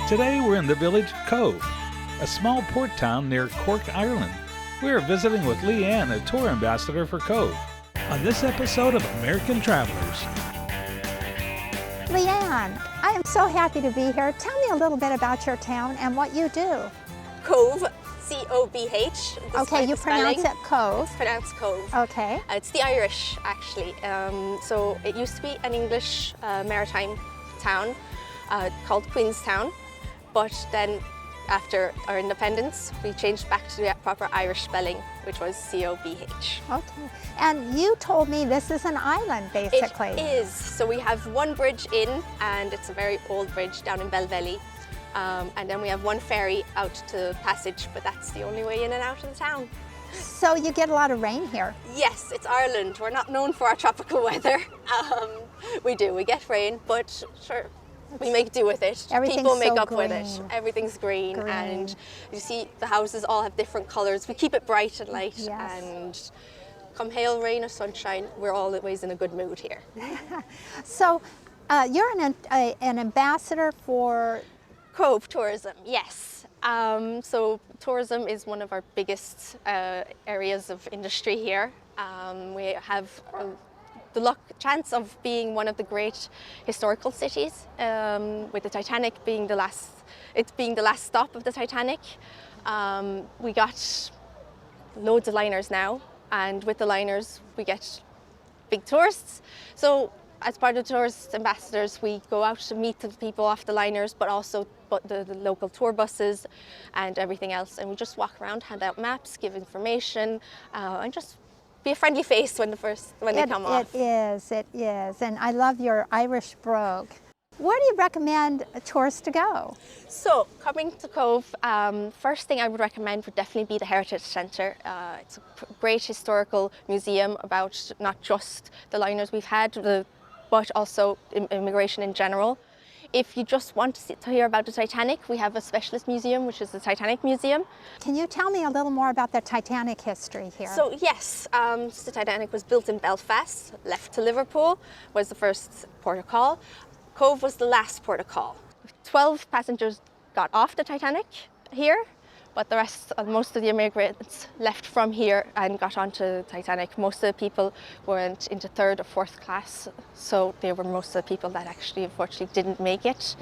Today we're in the village of Cobh, a small port town near Cork, Ireland. We are visiting with Leanne, a tour ambassador for Cobh, on this episode of American Travelers. Leanne, I am so happy to be here. Tell me a little bit about your town and what you do. Cobh, C-O-B-H. Okay, you pronounce it Cobh. It's pronounced Cobh. Okay. It's the Irish, actually. So it used to be an English maritime town called Queenstown, but then after our independence, we changed back to the proper Irish spelling, which was C-O-B-H. Okay. And you told me this is an island, basically. It is. So we have one bridge in, and it's a very old bridge down in Belvelly. And then we have one ferry out to Passage, but that's the only way in and out of the town. So you get a lot of rain here? Yes, it's Ireland. We're not known for our tropical weather. We do, we get rain, but sure, we make do with it. People make up with it. Everything's green, and you see the houses all have different colours. We keep it bright and light, and come hail, rain or sunshine, we're always in a good mood here. So you're an ambassador for Cobh tourism, yes. So tourism is one of our biggest areas of industry here. We have the chance of being one of the great historical cities, with the Titanic being the last stop of the Titanic. We got loads of liners now, and with the liners we get big tourists. So as part of the tourist ambassadors, we go out to meet the people off the liners, but also the local tour buses and everything else. And we just walk around, hand out maps, give information, and just be a friendly face when they come off. It is. And I love your Irish brogue. Where do you recommend tourists to go? So, coming to Cobh, first thing I would recommend would definitely be the Heritage Centre. It's a great historical museum about not just the liners we've had, but also immigration in general. If you just want to hear about the Titanic, we have a specialist museum, which is the Titanic Museum. Can you tell me a little more about the Titanic history here? So yes, the Titanic was built in Belfast, left to Liverpool, was the first port of call. Cobh was the last port of call. 12 passengers got off the Titanic here, but the rest, most of the immigrants left from here and got onto Titanic. Most of the people went into third or fourth class, so they were most of the people that actually unfortunately didn't make it.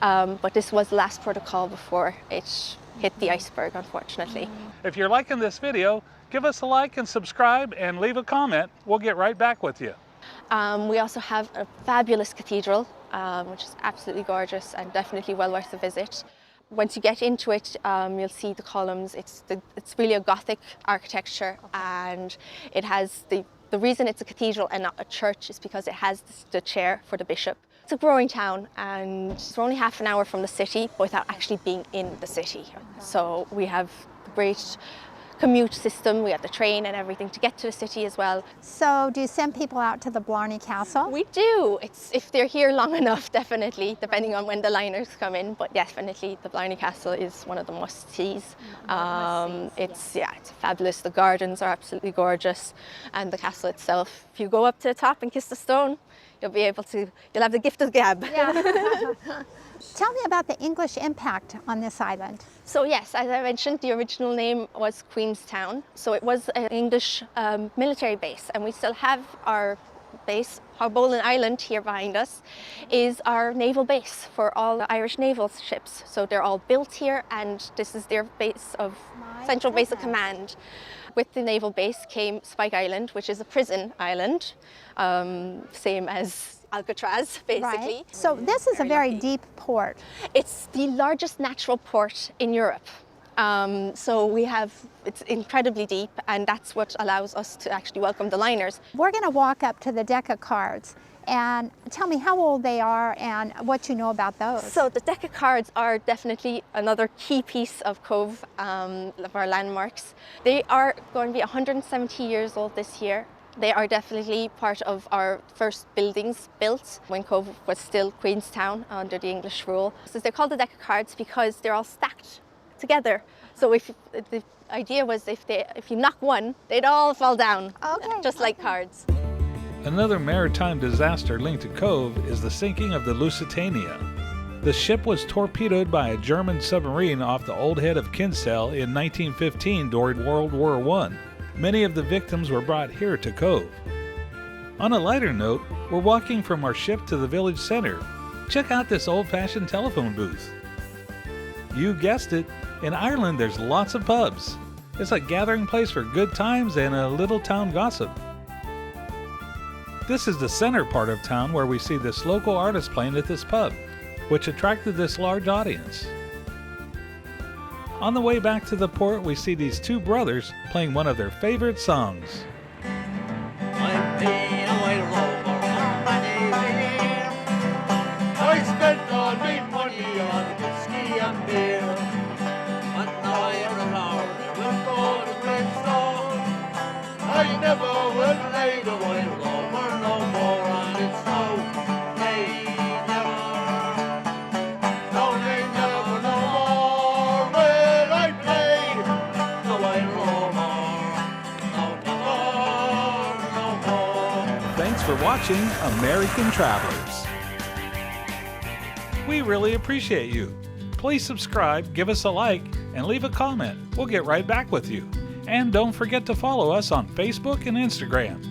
But this was the last port of call before it hit the iceberg, unfortunately. If you're liking this video, give us a like and subscribe and leave a comment. We'll get right back with you. We also have a fabulous cathedral, which is absolutely gorgeous and definitely well worth a visit. Once you get into it, you'll see the columns. It's really a Gothic architecture, and it has the reason it's a cathedral and not a church is because it has the chair for the bishop. It's a growing town, and we're only half an hour from the city without actually being in the city. So we have a great commute system. We have the train and everything to get to the city as well. So do you send people out to the Blarney Castle? We do. It's if they're here long enough, definitely, depending on when the liners come in. But definitely the Blarney Castle is one of the must-sees. It's fabulous. The gardens are absolutely gorgeous, and the castle itself, if you go up to the top and kiss the stone, you'll have the gift of gab. Yeah. Tell me about the English impact on this island. So yes, as I mentioned, the original name was Queenstown. So it was an English military base, and we still have our base. Haulbowline Island here behind us is our naval base for all the Irish naval ships. So they're all built here, and this is their central base of command. With the naval base came Spike Island, which is a prison island, same as Alcatraz, basically. Right. So this is a very deep port. It's the largest natural port in Europe. So it's incredibly deep, and that's what allows us to actually welcome the liners. We're going to walk up to the deck of cards, and tell me how old they are and what you know about those. So the deck of cards are definitely another key piece of Cobh, of our landmarks. They are going to be 170 years old this year. They are definitely part of our first buildings built when Cobh was still Queenstown under the English rule. So they're called the deck of cards because they're all stacked together. So the idea was if you knock one, they'd all fall down, just like cards. Another maritime disaster linked to Cobh is the sinking of the Lusitania. The ship was torpedoed by a German submarine off the old head of Kinsale in 1915 during World War I. Many of the victims were brought here to Cobh. On a lighter note, we're walking from our ship to the village center. Check out this old-fashioned telephone booth. You guessed it, in Ireland there's lots of pubs. It's a gathering place for good times and a little town gossip. This is the center part of town where we see this local artist playing at this pub, which attracted this large audience. On the way back to the port, we see these two brothers playing one of their favorite songs. I spent all my money on whiskey and beer, and now I am hard with all the great song. I never will lay the white over no more, and it's no, they never, no, they never no more will I play the white over, no more. Thanks for watching American Travelers. We really appreciate you. Please subscribe, give us a like, and leave a comment. We'll get right back with you. And don't forget to follow us on Facebook and Instagram.